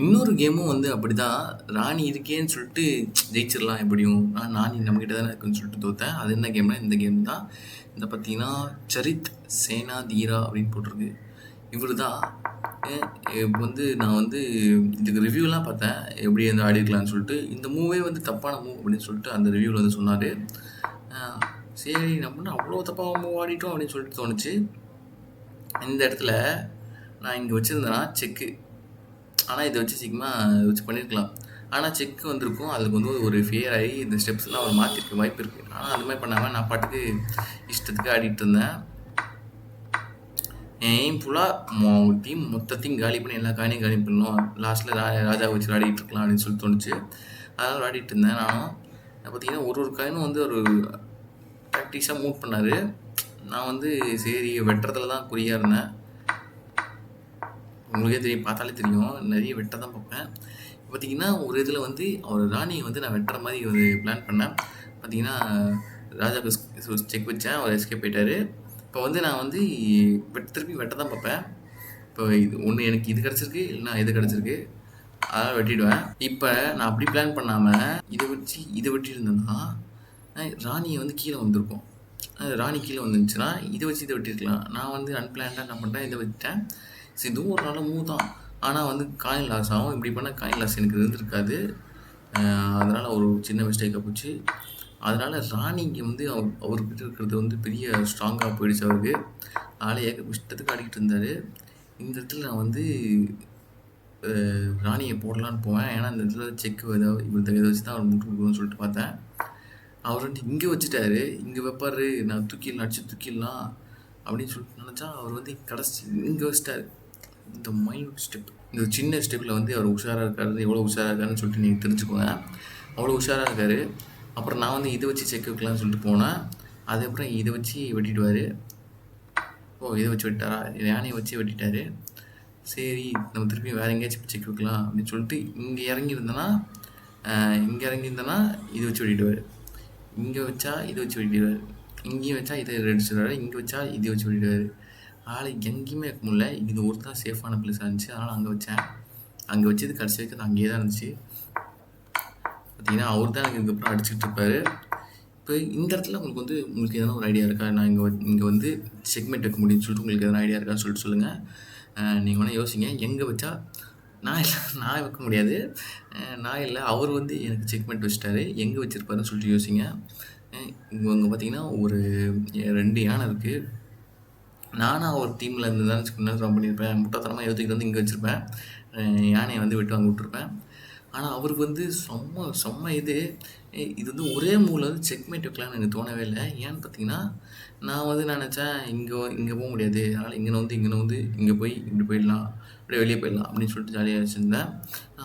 இன்னொரு கேமும் வந்து அப்படிதான். ராணி இருக்கேன்னு சொல்லிட்டு ஜெயிச்சிடலாம் எப்படியும். ராணி நம்மகிட்ட தானே இருக்குன்னு சொல்லிட்டு தோத்தேன். அது என்ன கேம்னா இந்த கேம் தான். இந்த பார்த்தீங்கன்னா சரித் சேனா தீரா அப்படின்னு போட்டிருக்கு. இவர் தான் இப்போ வந்து நான் வந்து இதுக்கு ரிவ்யூலாம் பார்த்தேன், எப்படி வந்து ஆடிருக்கலாம்னு சொல்லிட்டு. இந்த மூவே வந்து தப்பான மூவ் அப்படின்னு சொல்லிட்டு அந்த ரிவ்யூவில் வந்து சொன்னார். சரி நம்ம அவ்வளோ தப்பாக மூவ் ஆடிட்டோம் அப்படின்னு சொல்லிட்டு தோணுச்சு. இந்த இடத்துல நான் இங்கே வச்சுருந்தேன்னா செக்கு, ஆனால் இதை வச்சு சீக்கிரமாக வச்சு பண்ணியிருக்கலாம். ஆனால் செக் வந்திருக்கும், அதுக்கு வந்து ஒரு ஃபேர் ஆகி இந்த ஸ்டெப்ஸ்லாம் அவர் மாற்றிருக்க வாய்ப்பு இருக்குது. ஆனால் அது மாதிரி பண்ணாமல் நான் பாட்டுக்கு இஷ்டத்துக்கு ஆடிட்டு இருந்தேன். என் ஃபுல்லாக டீம் மொத்தத்தையும் காலி பண்ணி எல்லா காயினையும் காலி பண்ணணும், லாஸ்ட்டில் ராஜா வச்சு ஆடிட்டு இருக்கலாம் அப்படின்னு சொல்லி தோணுச்சு. அதனால் ஆடிட்டு இருந்தேன். நானும் பார்த்தீங்கன்னா ஒரு காயினும் வந்து ஒரு ப்ராக்டிஸாக மூவ் பண்ணார். நான் வந்து சரி வெட்டுறதுல தான் குறியாக இருந்தேன். உங்களுக்கே தெரியும், பார்த்தாலே தெரியும், நிறைய வெட்ட தான் பார்ப்பேன். பார்த்தீங்கன்னா ஒரு இதில் வந்து அவர் ராணியை வந்து நான் வெட்டுற மாதிரி ஒரு பிளான் பண்ணேன். பார்த்தீங்கன்னா ராஜாவுக்கு செக் வச்சேன், அவர் எஸ்கேப் போயிட்டார். இப்போ வந்து நான் வந்து திருப்பி வெட்ட தான் பார்ப்பேன். இப்போ இது ஒன்று எனக்கு இது கிடச்சிருக்கு, இல்லைனா இது கிடச்சிருக்கு, அதனால் வெட்டிடுவேன். இப்போ நான் அப்படி பிளான் பண்ணாமல் இதை வெட்டியிருந்தேன்னா ராணியை வந்து கீழே வந்திருக்கும். ராணி கீழே வந்துருந்துச்சுன்னா இதை வச்சு இதை வெட்டியிருக்கலாம். நான் வந்து அன்பிளான்டாக என்ன பண்ணுறேன், இதை வச்சுட்டேன். சரி இதுவும் ஒரு நல்ல மூவ் தான், ஆனால் வந்து காயின் லாஸ் ஆகும். இப்படி பண்ணால் காயின் லாஸ் எனக்கு இருந்திருக்காது. அதனால் ஒரு சின்ன மிஸ்டேக்காக போச்சு. அதனால் ராணி இங்கே வந்து அவர்கிட்ட இருக்கிறது வந்து பெரிய ஸ்ட்ராங்காக போயிடுச்சு. அவருக்கு ஆளையே இஷ்டத்துக்கு ஆடிக்கிட்டு இருந்தார். இந்த இடத்துல நான் வந்து ராணியை போடலான்னு போவேன். ஏன்னா இந்த இடத்துல செக்கு ஏதாவது இதை வச்சு தான் அவர் முட்டு கொடுக்கணும்னு சொல்லிட்டு பார்த்தேன். அவர் வந்து இங்கே வச்சுட்டாரு, இங்கே வைப்பார், நான் அடிச்சு தூக்கிடலாம் அப்படின்னு சொல்லிட்டு நினச்சா அவர் வந்து கடைசி இங்கே வச்சிட்டாரு. இந்த மைனூட் ஸ்டெப், இந்த சின்ன ஸ்டெப்பில் வந்து அவர் உஷாராக இருக்காரு. எவ்வளோ உஷாராக இருக்காருன்னு சொல்லிட்டு நீங்கள் தெரிஞ்சுக்கோங்க. அவ்வளோ உஷாராக இருக்கார். அப்புறம் நான் வந்து இதை வச்சு செக் வைக்கலான்னு சொல்லிட்டு போனேன். அதுக்கப்புறம் இதை வச்சு வெட்டிடுவார். இதை வச்சு வெட்டாரா, யானையை வச்சு வெட்டிட்டார். சரி நம்ம திருப்பி வேறு எங்கேயாச்சும் செக் வைக்கலாம் அப்படின்னு சொல்லிட்டு இங்கே இறங்கியிருந்தேன்னா இதை வச்சு வெட்டிடுவார். இங்கே வச்சா இதை வச்சு வெட்டிடுவார், இங்கேயும் வச்சா இதை அடிச்சிடுவார், இங்கே வச்சா இதை வச்சு வெட்டிடுவார். ஆள் எங்கேயுமே வைக்க முடியல. இது ஒரு தான் சேஃபான பிளேஸாக இருந்துச்சு, அதனால் அங்கே வச்சேன். அங்கே வச்சது கடைசி வைக்கிறது அங்கேயே தான் இருந்துச்சு. பார்த்தீங்கன்னா அவர் தான் எனக்கு இதுக்கப்புறம் அடிச்சுட்டு இருப்பார். இப்போ இந்த இடத்துல உங்களுக்கு எதனா ஒரு ஐடியா இருக்கா, நான் இங்கே வந்து செக்மெண்ட் வைக்க முடியும்னு சொல்லிட்டு உங்களுக்கு எதனா ஐடியா இருக்கான்னு சொல்லிட்டு சொல்லுங்கள். நீங்கள் வேணால் யோசிங்க. எங்கே வச்சா நான் வைக்க முடியாது, நான் இல்லை, அவர் வந்து எனக்கு செக்மெண்ட் வச்சுட்டாரு, எங்கே வச்சுருப்பாருன்னு சொல்லிட்டு யோசிங்க. இங்கே பார்த்தீங்கன்னா ஒரு 2 யானை இருக்குது. நானாக ஒரு டீமில் இருந்து தான் ட்ரா பண்ணியிருப்பேன். முட்டாத்தனமாக யோசிக்கிட்டு வந்து இங்கே வச்சுருப்பேன், யானையை வந்து விட்டு வாங்க விட்டுருப்பேன். ஆனால் அவருக்கு வந்து செம்ம இது வந்து ஒரே மூவில் வந்து செக்மேட் வைக்கலாம்னு எனக்கு தோணவே இல்லை. ஏன்னு பார்த்தீங்கன்னா நான் வந்து நினச்சேன் இங்கே போக முடியாது, அதனால் இங்கே வந்து இங்கே போய் இப்படி போயிடலாம், அப்படியே வெளியே போயிடலாம் அப்படின்னு சொல்லிட்டு ஜாலியாக வச்சுருந்தேன்.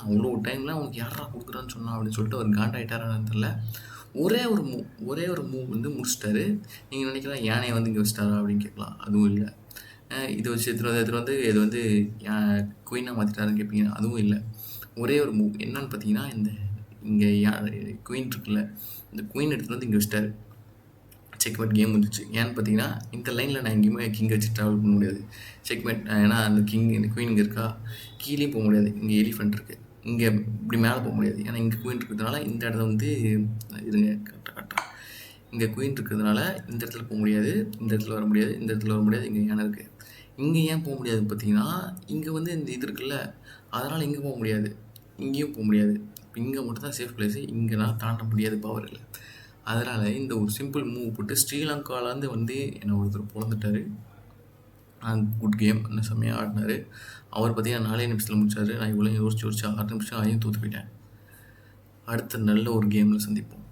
அவ்வளோ டைம்லாம் உனக்கு யாரா கொடுக்குறான்னு சொன்னா அப்படின்னு சொல்லிட்டு அவர் காண்டாயிட்டாரான்னு தெரில. ஒரே ஒரு மூவ் வந்து முடிச்சிட்டாரு. நீங்கள் நினைக்கலாம் யானையை வந்து இங்கே வச்சிட்டாரா அப்படின்னு கேட்கலாம், அதுவும் இல்லை. இதை வச்சு எடுத்துகிட்டு வந்து இது வந்து குயினாக மாற்றிட்டாருன்னு கேட்பீங்க, அதுவும் இல்லை. ஒரே ஒரு மூவ் என்னன்னு பார்த்தீங்கன்னா இங்கே குயின் இருக்குல்ல, இந்த குயின் எடுத்துகிட்டு வந்து இங்கே வச்சிட்டாரு. செக்மேட் கேம் வந்துச்சு. ஏன்னு பார்த்தீங்கன்னா இந்த லைனில் நான் எங்கேயுமே கிங் வச்சு ட்ராவல் பண்ண முடியாது. செக்மேட், ஏன்னா அந்த இந்த குயின் இங்கே இருக்கா, கீழேயும் போக முடியாது, இங்கே எலிஃபெண்ட் இருக்குது, இங்கே இப்படி மேலே போக முடியாது, ஏன்னா இங்கே குயின் இருக்கிறதுனால இந்த இடத்துல வந்து இதுங்க கரெக்டாக இங்கே குயின் இருக்கிறதுனால இந்த இடத்துல போக முடியாது, இந்த இடத்துல வர முடியாது, இந்த இடத்துல வர முடியாது, இங்கே யானை இருக்குது. இங்கே ஏன் போக முடியாதுன்னு பார்த்தீங்கன்னா இங்கே வந்து இந்த இது இருக்குல்ல, அதனால் இங்கே போக முடியாது, இங்கேயும் போக முடியாது. இங்கே மட்டும் தான் சேஃப் பிளேஸு, இங்கே நான் தாண்ட முடியாது, பவர் இல்லை. அதனால் இந்த ஒரு சிம்பிள் மூவ் போட்டு ஸ்ரீலங்காவிலேருந்து வந்து என்னை ஒருத்தர் பிறந்துட்டார். குட் கேம், என்ன செம்மையாக ஆடினார். அவர் பார்த்தீங்கன்னா 4 நிமிஷத்தில் முடிச்சார். நான் இவ்வளோ யோசிச்சு 6 நிமிஷம் ஆகியும் தோற்று போயிட்டேன். அடுத்த நல்ல ஒரு கேமில் சந்திப்போம்.